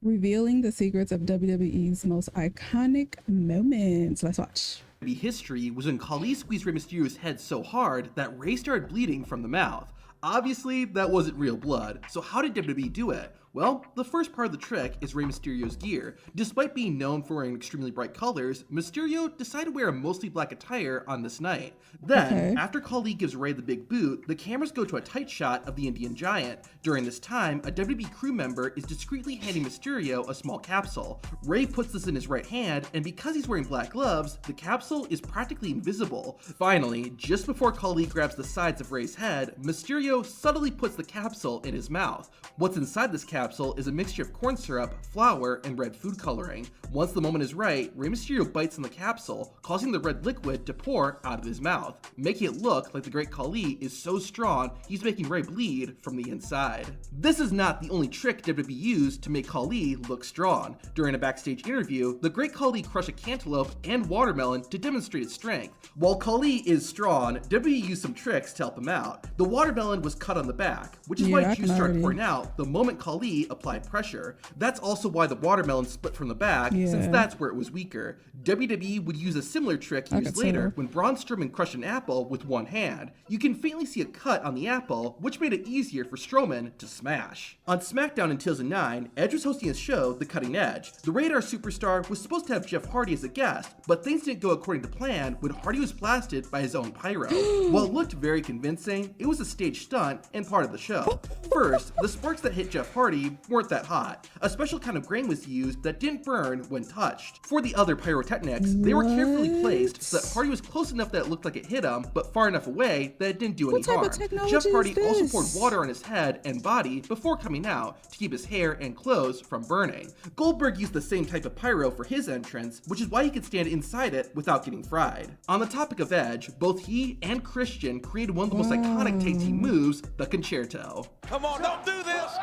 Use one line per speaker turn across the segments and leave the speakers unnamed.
revealing the secrets of WWE's most iconic moments. Let's watch.
History was when Khali squeezed Rey Mysterio's head so hard that Rey started bleeding from the mouth. Obviously, that wasn't real blood, so how did WWE do it? Well, the first part of the trick is Rey Mysterio's gear. Despite being known for wearing extremely bright colors, Mysterio decided to wear a mostly black attire on this night. Then, after Khali gives Rey the big boot, the cameras go to a tight shot of the Indian Giant. During this time, a WWE crew member is discreetly handing Mysterio a small capsule. Rey puts this in his right hand, and because he's wearing black gloves, the capsule is practically invisible. Finally, just before Khali grabs the sides of Rey's head, Mysterio subtly puts the capsule in his mouth. What's inside this capsule is a mixture of corn syrup, flour, and red food coloring. Once the moment is right, Rey Mysterio bites on the capsule, causing the red liquid to pour out of his mouth, making it look like the great Khali is so strong he's making Rey bleed from the inside. This is not the only trick WWE used to make Khali look strong. During a backstage interview, the great Khali crushed a cantaloupe and watermelon to demonstrate its strength. While Khali is strong, WWE used some tricks to help him out. The watermelon was cut on the back, which is why juice started pouring out the moment Khali applied pressure. That's also why the watermelon split from the back, since that's where it was weaker. WWE would use a similar trick years later when Braun Strowman crushed an apple with one hand. You can faintly see a cut on the apple, which made it easier for Strowman to smash. On SmackDown in 2009, Edge was hosting his show, The Cutting Edge. The Radar superstar was supposed to have Jeff Hardy as a guest, but things didn't go according to plan when Hardy was blasted by his own pyro. While it looked very convincing, it was a stage stunt and part of the show. First, the sparks that hit Jeff Hardy weren't that hot. A special kind of grain was used that didn't burn when touched. For the other pyrotechnics, they were carefully placed so that Hardy was close enough that it looked like it hit him, but far enough away that it didn't do any harm. Jeff Hardy also poured water on his head and body before coming out to keep his hair and clothes from burning. Goldberg used the same type of pyro for his entrance, which is why he could stand inside it without getting fried. On the topic of Edge, both he and Christian created one of the most iconic tag team moves, the Concerto.
Come on, don't do this!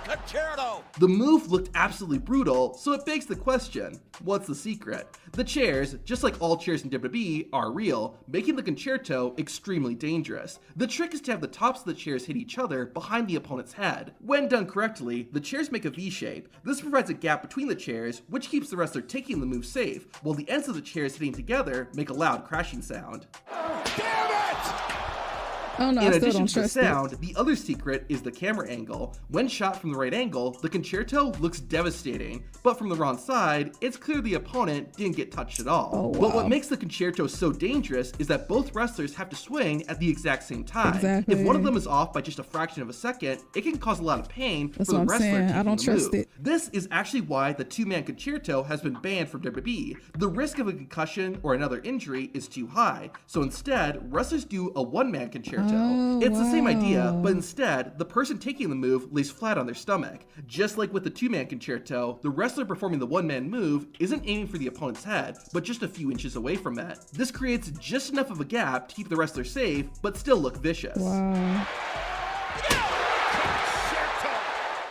Concerto!
The move looked absolutely brutal, so it begs the question, what's the secret? The chairs, just like all chairs in WWE, are real, making the Concerto extremely dangerous. The trick is to have the tops of the chairs hit each other behind the opponent's head. When done correctly, the chairs make a V shape. This provides a gap between the chairs, which keeps the wrestler taking the move safe, while the ends of the chairs hitting together make a loud crashing sound.
Damn it!
Oh, no,
In addition to the sound, the other secret is the camera angle. When shot from the right angle, the Concerto looks devastating, but from the wrong side, it's clear the opponent didn't get touched at all.
Oh, wow.
But what makes the Concerto so dangerous is that both wrestlers have to swing at the exact same time. If one of them is off by just a fraction of a second, it can cause a lot of pain for the wrestler taking the move. This is actually why the two-man Concerto has been banned from WWE. The risk of a concussion or another injury is too high, so instead, wrestlers do a one-man Concerto. It's the same idea, but instead, the person taking the move lays flat on their stomach. Just like with the two-man Concerto, the wrestler performing the one-man move isn't aiming for the opponent's head, but just a few inches away from it. This creates just enough of a gap to keep the wrestler safe, but still look vicious.
Wow.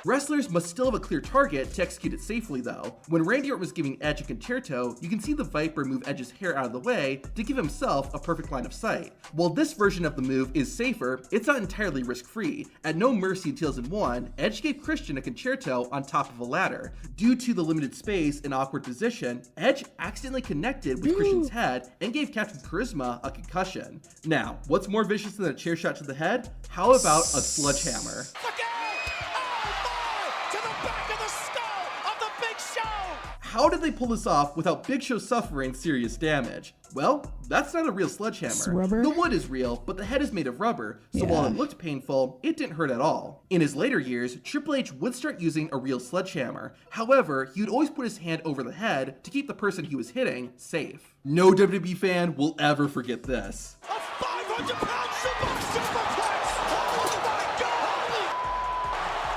Wrestlers must still have a clear target to execute it safely though. When Randy Orton was giving Edge a Concerto, you can see the Viper move Edge's hair out of the way to give himself a perfect line of sight. While this version of the move is safer, it's not entirely risk-free. At No Mercy in 2001, Edge gave Christian a Concerto on top of a ladder. Due to the limited space and awkward position, Edge accidentally connected with Christian's head and gave Captain Charisma a concussion. Now, what's more vicious than a chair shot to the head? How about a sledgehammer? How did they pull this off without Big Show suffering serious damage? Well, that's not a real sledgehammer. The wood is real, but the head is made of rubber, so while it looked painful, it didn't hurt at all. In his later years, Triple H would start using a real sledgehammer. However, he would always put his hand over the head to keep the person he was hitting safe. No WWE fan will ever forget this.
A 500-pound superplex! Oh my God!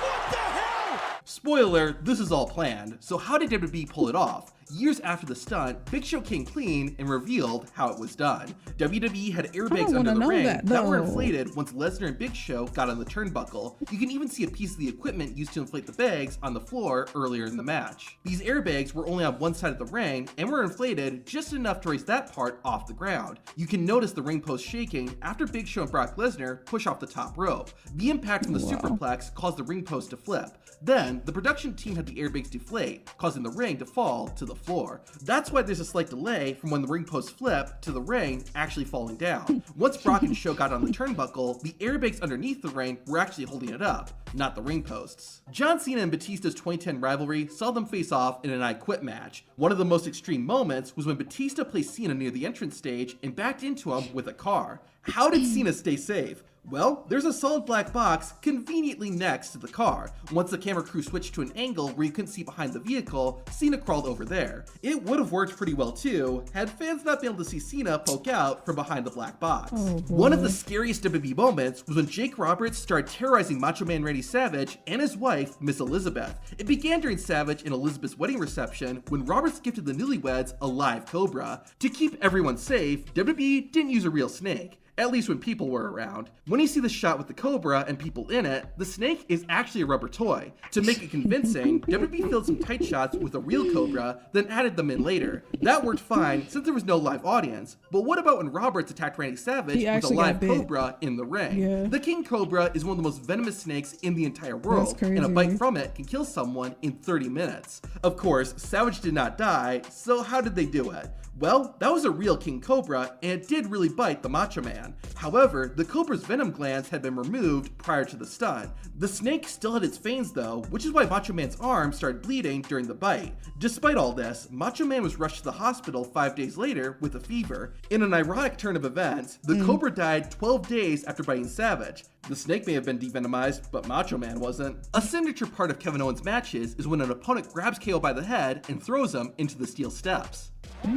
What the hell?
Spoiler, this is all planned. So how did WWE pull it off? Years after the stunt, Big Show came clean and revealed how it was done. WWE had airbags under the ring that were inflated once Lesnar and Big Show got on the turnbuckle. You can even see a piece of the equipment used to inflate the bags on the floor earlier in the match. These airbags were only on one side of the ring and were inflated just enough to raise that part off the ground. You can notice the ring post shaking after Big Show and Brock Lesnar push off the top rope. The impact from the superplex caused the ring post to flip. Then, the production team had the airbags deflate, causing the ring to fall to the floor. That's why there's a slight delay from when the ring post flipped to the ring actually falling down. Once Brock and Show got on the turnbuckle, the airbags underneath the ring were actually holding it up, not the ring posts. John Cena and Batista's 2010 rivalry saw them face off in an I Quit match. One of the most extreme moments was when Batista placed Cena near the entrance stage and backed into him with a car. How did Cena stay safe? Well, there's a solid black box conveniently next to the car. Once the camera crew switched to an angle where you couldn't see behind the vehicle, Cena crawled over there. It would have worked pretty well too, had fans not been able to see Cena poke out from behind the black box. One of the scariest WWE moments was when Jake Roberts started terrorizing Macho Man Randy Savage and his wife, Miss Elizabeth. It began during Savage and Elizabeth's wedding reception when Roberts gifted the newlyweds a live cobra. To keep everyone safe, WWE didn't use a real snake. At least when people were around. When you see the shot with the cobra and people in it, the snake is actually a rubber toy. To make it convincing, WWE filled some tight shots with a real cobra, then added them in later. That worked fine since there was no live audience. But what about when Roberts attacked Randy Savage with a live cobra in the ring?
Yeah.
The king cobra is one of the most venomous snakes in the entire world, and a bite from it can kill someone in 30 minutes. Of course, Savage did not die, so how did they do it? Well, that was a real king cobra, and it did really bite the Macho Man. However, the cobra's venom glands had been removed prior to the stunt. The snake still had its fangs though, which is why Macho Man's arm started bleeding during the bite. Despite all this, Macho Man was rushed to the hospital 5 days later with a fever. In an ironic turn of events, the cobra died 12 days after biting Savage. The snake may have been devenomized, but Macho Man wasn't. A signature part of Kevin Owens' matches is when an opponent grabs KO by the head and throws him into the steel steps.
Oh,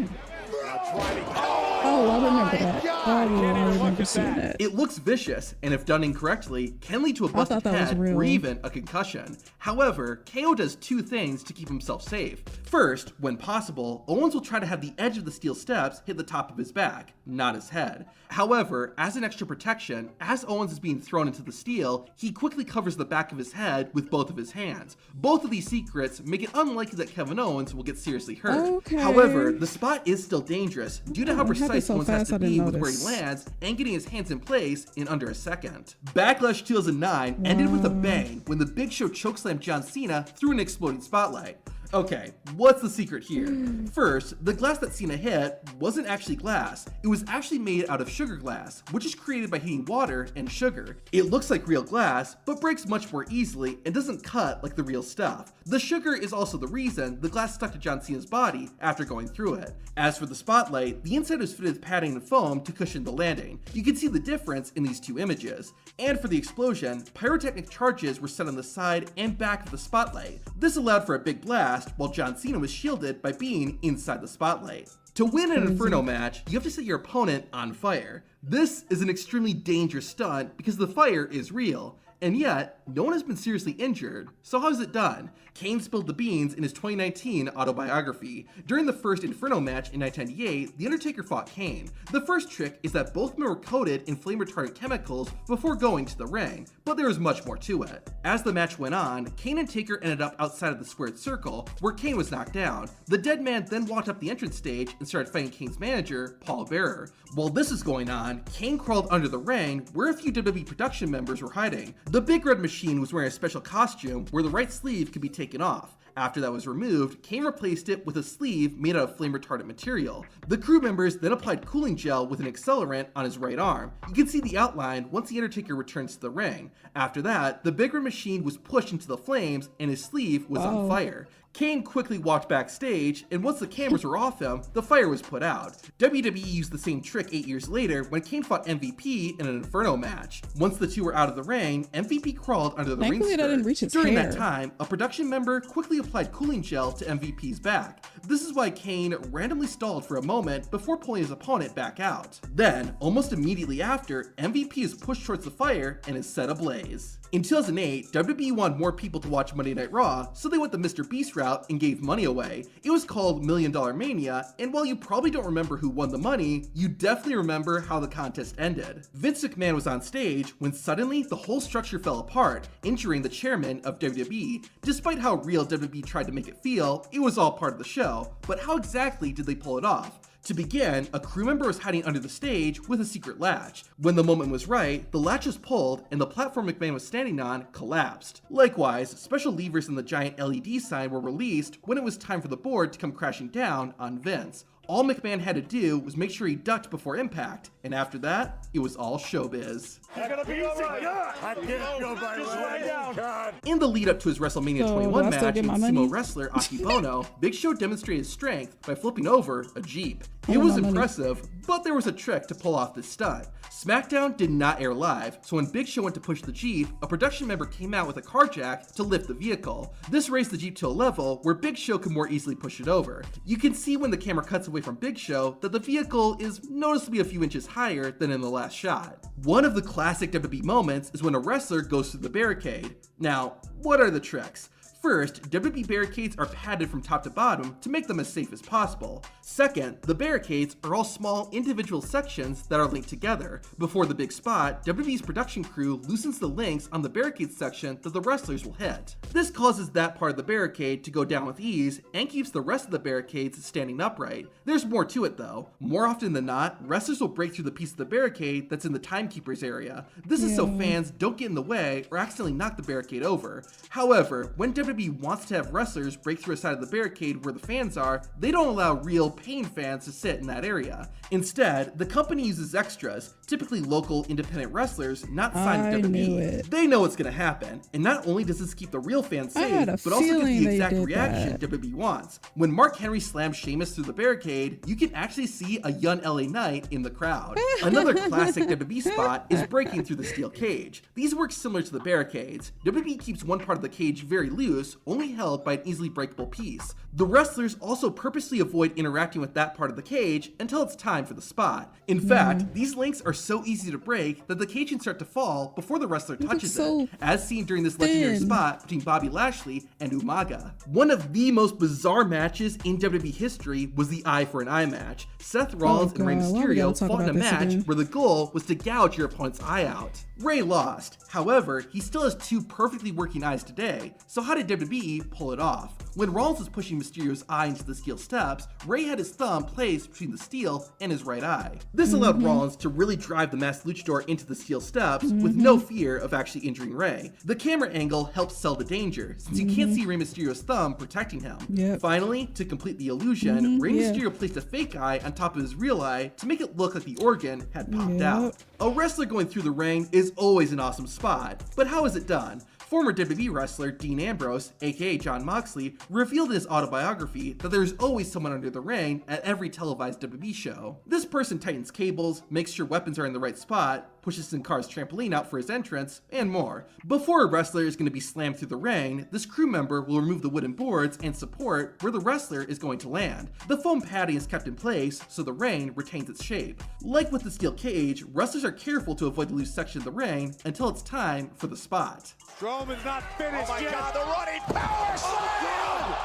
I remember that. I remember seeing that.
It looks vicious, and if done incorrectly, can lead to a busted head or even a concussion. However, KO does two things to keep himself safe. First, when possible, Owens will try to have the edge of the steel steps hit the top of his back, not his head. However, as an extra protection, as Owens is being thrown into the steel, he quickly covers the back of his head with both of his hands. Both of these secrets make it unlikely that Kevin Owens will get seriously hurt. However, the spot is still dangerous due to how precise Owens has to be with where he lands and getting his hands in place in under a second. Backlash 2009 ended with a bang when the Big Show chokeslammed John Cena through an exploding spotlight. Okay, what's the secret here? First, the glass that Cena hit wasn't actually glass. It was actually made out of sugar glass, which is created by heating water and sugar. It looks like real glass, but breaks much more easily and doesn't cut like the real stuff. The sugar is also the reason the glass stuck to John Cena's body after going through it. As for the spotlight, the inside was fitted with padding and foam to cushion the landing. You can see the difference in these two images. And for the explosion, pyrotechnic charges were set on the side and back of the spotlight. This allowed for a big blast, while John Cena was shielded by being inside the spotlight. To win an Inferno match, you have to set your opponent on fire. This is an extremely dangerous stunt because the fire is real. And yet, no one has been seriously injured. So how is it done? Kane spilled the beans in his 2019 autobiography. During the first Inferno match in 1998, The Undertaker fought Kane. The first trick is that both men were coated in flame-retardant chemicals before going to the ring, but there was much more to it. As the match went on, Kane and Taker ended up outside of the squared circle, where Kane was knocked down. The dead man then walked up the entrance stage and started fighting Kane's manager, Paul Bearer. While this is going on, Kane crawled under the ring, where a few WWE production members were hiding. The Big Red Machine was wearing a special costume where the right sleeve could be taken off. After that was removed, Kane replaced it with a sleeve made out of flame-retardant material. The crew members then applied cooling gel with an accelerant on his right arm. You can see the outline once the Undertaker returns to the ring. After that, the Big Red Machine was pushed into the flames and his sleeve was on fire. Kane quickly walked backstage, and once the cameras were off him, the fire was put out. WWE used the same trick 8 years later when Kane fought MVP in an Inferno match. Once the two were out of the ring, MVP crawled under the ring skirt. During that time, a production member quickly applied cooling gel to MVP's back. This is why Kane randomly stalled for a moment before pulling his opponent back out. Then, almost immediately after, MVP is pushed towards the fire and is set ablaze. In 2008, WWE wanted more people to watch Monday Night Raw, so they went the Mr. Beast route route and gave money away. It was called $1 Million Mania, and while you probably don't remember who won the money, you definitely remember how the contest ended. Vince McMahon was on stage when suddenly the whole structure fell apart, injuring the chairman of WWE. Despite how real WWE tried to make it feel, it was all part of the show. But how exactly did they pull it off? To begin, a crew member was hiding under the stage with a secret latch. When the moment was right, the latch was pulled and the platform McMahon was standing on collapsed. Likewise, special levers in the giant LED sign were released when it was time for the board to come crashing down on Vince. All McMahon had to do was make sure he ducked before impact, and after that, it was all showbiz.
You're gonna be easy. I didn't go by just lie down.
In the lead up to his WrestleMania
So,
21
do I still
match
get
with
my
sumo
money?
wrestler Akebono, Big Show demonstrated strength by flipping over a Jeep.
I
It
want
was
my money.
impressive, but there was a trick to pull off this stunt. SmackDown did not air live, so when Big Show went to push the Jeep, a production member came out with a car jack to lift the vehicle. This raised the Jeep to a level where Big Show could more easily push it over. You can see when the camera cuts away from Big Show that the vehicle is noticeably a few inches higher than in the last shot. One of the classic WWE moments is when a wrestler goes through the barricade. Now, what are the tricks? First, WWE barricades are padded from top to bottom to make them as safe as possible. Second, the barricades are all small individual sections that are linked together. Before the big spot, WWE's production crew loosens the links on the barricade section that the wrestlers will hit. This causes that part of the barricade to go down with ease and keeps the rest of the barricades standing upright. There's more to it though. More often than not, wrestlers will break through the piece of the barricade that's in the timekeeper's area. This is so fans don't get in the way or accidentally knock the barricade over. However, when WWE wants to have wrestlers break through a side of the barricade where the fans are, they don't allow real paying fans to sit in that area. Instead, the company uses extras, typically local independent wrestlers not signed
I
to
knew
WWE.
it.
They know what's going to happen, and not only does this keep the real fans
I
safe,
had a
but also gives
feeling
the
they
exact
did
reaction
that.
WWE wants. When Mark Henry slams Sheamus through the barricade, you can actually see a young LA Knight in the crowd. Another classic WWE spot is breaking through the steel cage. These work similar to the barricades. WWE keeps one part of the cage very loose, only held by an easily breakable piece. The wrestlers also purposely avoid interacting with that part of the cage until it's time for the spot. In fact, these links are so easy to break that the cage can start to fall before the wrestler touches
so
it, as seen during this legendary
thin.
spot between Bobby Lashley and Umaga. One of the most bizarre matches in WWE history was the eye for an eye match. Seth Rollins and Rey
God, why we gotta
Mysterio
talk
fought in a
about this
match
again?
where the goal was to gouge your opponent's eye out. Rey lost. However, he still has two perfectly working eyes today. So how did WWE pull it off? When Rollins was pushing Mysterio's eye into the steel steps, Rey had his thumb placed between the steel and his right eye. This allowed Rollins to really drive the masked luchador into the steel steps with no fear of actually injuring Rey. The camera angle helps sell the danger, since you can't see Rey Mysterio's thumb protecting him.
Yep.
Finally, to complete the illusion, Rey
yeah.
Mysterio placed a fake eye on top of his real eye to make it look like the organ had popped out. A wrestler going through the ring is always an awesome spot, but how is it done? Former WWE wrestler Dean Ambrose, aka Jon Moxley, revealed in his autobiography that there's always someone under the ring at every televised WWE show. This person tightens cables, makes sure weapons are in the right spot, pushes Sin Cara's trampoline out for his entrance, and more. Before a wrestler is going to be slammed through the ring, this crew member will remove the wooden boards and support where the wrestler is going to land. The foam padding is kept in place so the ring retains its shape. Like with the steel cage, wrestlers are careful to avoid the loose section of the ring until it's time for the spot.
Strowman's not finished yet. God, the running power slam!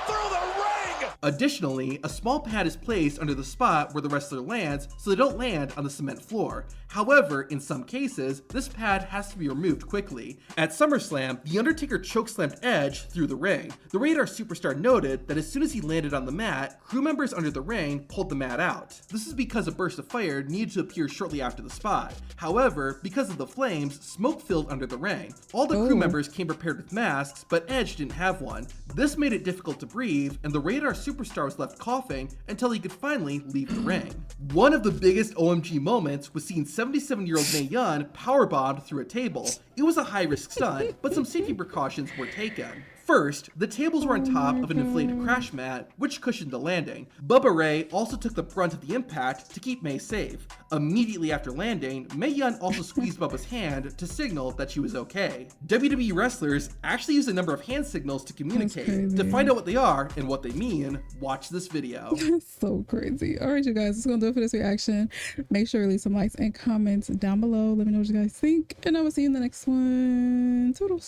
Through the ring!
Additionally, a small pad is placed under the spot where the wrestler lands so they don't land on the cement floor. However, in some cases, this pad has to be removed quickly. At SummerSlam, The Undertaker chokeslammed Edge through the ring. The Radar superstar noted that as soon as he landed on the mat, crew members under the ring pulled the mat out. This is because a burst of fire needed to appear shortly after the spot. However, because of the flames, smoke filled under the ring. All the crew members came prepared with masks, but Edge didn't have one. This made it difficult to breathe, and the Radar superstar was left coughing until he could finally leave the ring. One of the biggest OMG moments was seeing 77-year-old Mae Young powerbombed through a table. It was a high-risk stunt, but some safety precautions were taken. First, the tables were on top of an inflated crash mat, which cushioned the landing. Bubba Ray also took the brunt of the impact to keep Mae safe. Immediately after landing, Mae Young also squeezed Bubba's hand to signal that she was okay. WWE wrestlers actually use a number of hand signals to communicate.
crazy.
To find out what they are and what they mean, watch this video.
So crazy. All right, you guys, that's gonna do it for this reaction. Make sure to leave some likes and comments down below. Let me know what you guys think, and I will see you in the next one. Toodles.